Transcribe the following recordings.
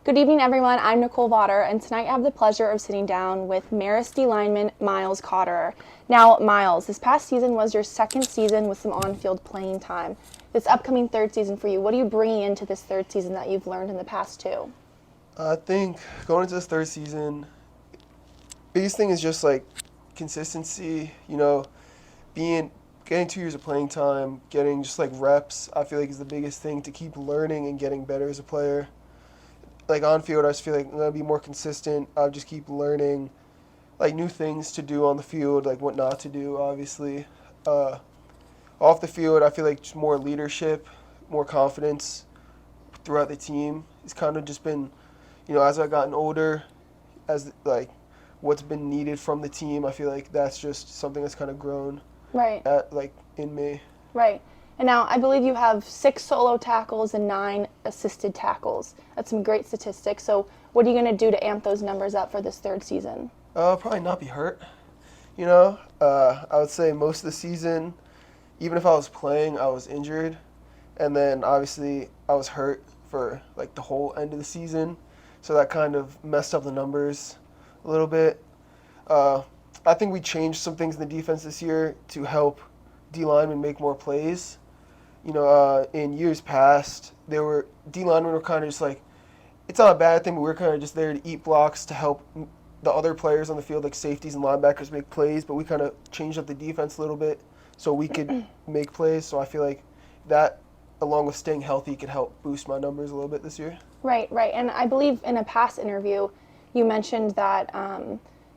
Good evening, everyone. I'm Nicole Kauderer, and tonight I have the pleasure of sitting down with Marist D-Lineman Miles Kauderer. Now, Miles, this past season was your second season with some on-field playing time. This upcoming third season for you, what are you bringing into this third season that you've learned in the past two? I think going into this third season, biggest thing is just like consistency. Being getting 2 years of playing time, getting just like reps. I feel like is the biggest thing to keep learning and getting better as a player. Like on field, I just feel like I'm gonna be more consistent. I'll just keep learning like new things to do on the field, like what not to do. Obviously, uh, off the field, I feel like just more leadership, more confidence throughout the team. It's kind of just been, as I've gotten older, as like what's been needed from the team. I feel like that's just something that's kind of grown Right, in me. right. And now I believe you have 6 solo tackles and 9 assisted tackles. That's some great statistics. So, what are you going to do to amp those numbers up for this third season? Probably not be hurt. I would say most of the season, even if I was playing, I was injured, and then obviously I was hurt for like the whole end of the season, so that kind of messed up the numbers a little bit. Uh, I think we changed some things in the defense this year to help D linemen make more plays. In years past, D linemen were kind of just like, it's not a bad thing, but we're kind of just there to eat blocks to help the other players on the field, like safeties and linebackers, make plays. But we kind of changed up the defense a little bit so we could make plays. So I feel like that, along with staying healthy, could help boost my numbers a little bit this year. Right, right. And I believe in a past interview, you mentioned that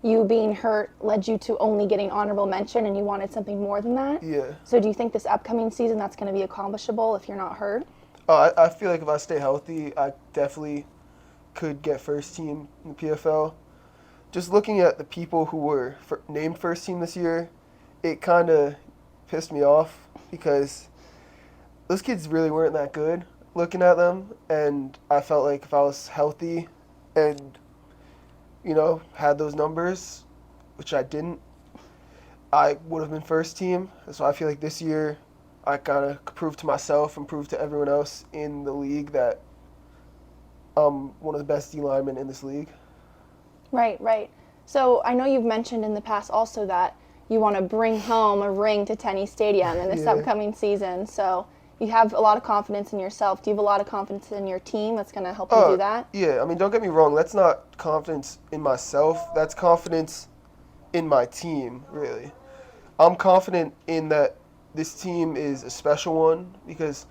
you being hurt led you to only getting honorable mention and you wanted something more than that. Yeah. So do you think this upcoming season that's going to be accomplishable if you're not hurt? I feel like if I stay healthy, I definitely could get first team in the PFL. Just looking at the people who were named first team this year, it kind of pissed me off because those kids really weren't that good looking at them. And I felt like if I was healthy and, had those numbers, which I didn't, I would have been first team. So I feel like this year I kind of proved to myself and proved to everyone else in the league that I'm one of the best D linemen in this league. Right, right. So I know you've mentioned in the past also that you want to bring home a ring to Tenny Stadium in this Yeah. upcoming season. So you have a lot of confidence in yourself. Do you have a lot of confidence in your team that's going to help you do that? Yeah, I mean, don't get me wrong. That's not confidence in myself. That's confidence in my team, really. I'm confident in that this team is a special one because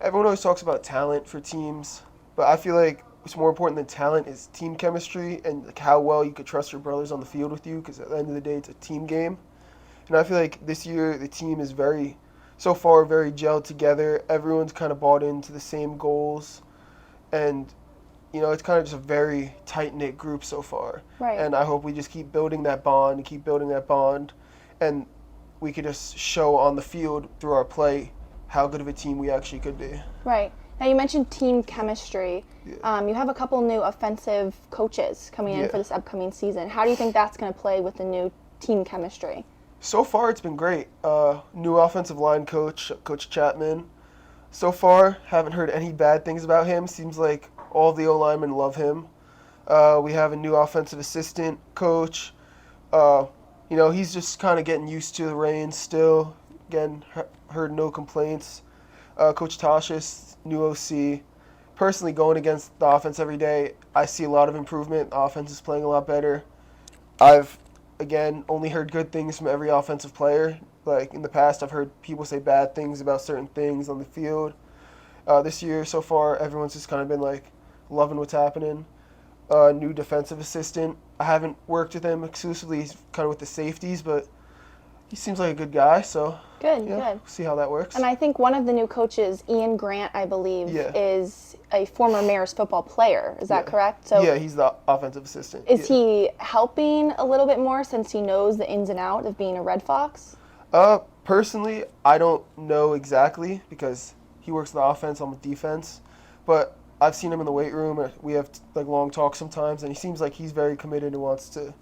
everyone always talks about talent for teams, but I feel like what's more important than talent is team chemistry and like how well you could trust your brothers on the field with you because at the end of the day, it's a team game. And I feel like this year the team is so far, very gelled together. Everyone's kind of bought into the same goals. And it's kind of just a very tight-knit group so far. Right. And I hope we just keep building that bond, and we could just show on the field through our play how good of a team we actually could be. Right. Now you mentioned team chemistry. Yeah. You have a couple new offensive coaches coming in Yeah. for this upcoming season. How do you think that's going to play with the new team chemistry? So far, it's been great. New offensive line coach, Coach Chapman. So far, haven't heard any bad things about him. Seems like all the O-linemen love him. We have a new offensive assistant coach. He's just kind of getting used to the reins still. Again, heard no complaints. Coach Toshis, new OC. Personally, going against the offense every day, I see a lot of improvement. The offense is playing a lot better. I've, again, only heard good things from every offensive player. Like in the past, I've heard people say bad things about certain things on the field. This year, so far, everyone's just kind of been like loving what's happening. New defensive assistant. I haven't worked with him exclusively. He's kind of with the safeties, but he seems like a good guy. So Good, yeah, good. see how that works. And I think one of the new coaches, Ian Grant, I believe, Yeah. is a former Marist football player. Is that Yeah. correct? So Yeah, he's the offensive assistant. is Yeah. he helping a little bit more since he knows the ins and out of being a Red Fox? Personally, I don't know exactly because he works the offense, I'm with defense. But I've seen him in the weight room. And we have like long talks sometimes, and he seems like he's very committed and wants to,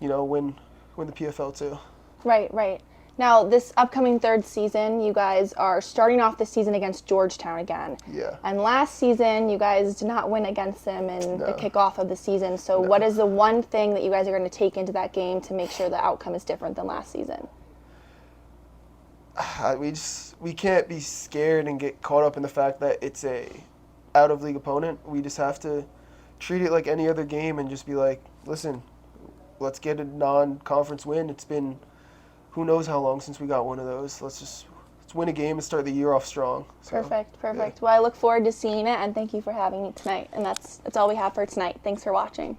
win the PFL too. Right, right. Now, this upcoming third season, you guys are starting off the season against Georgetown again. Yeah. And last season, you guys did not win against them in the No. kickoff of the season. So, what is the one thing that you guys are going to take into that game to make sure the outcome is different than last season? We can't be scared and get caught up in the fact that it's a out of league opponent. We just have to treat it like any other game and just be like, listen, let's get a non-conference win. It's been who knows how long since we got one of those. Let's win a game and start the year off strong. So, Perfect. yeah. Well, I look forward to seeing it, and thank you for having me tonight. And that's all we have for tonight. Thanks for watching.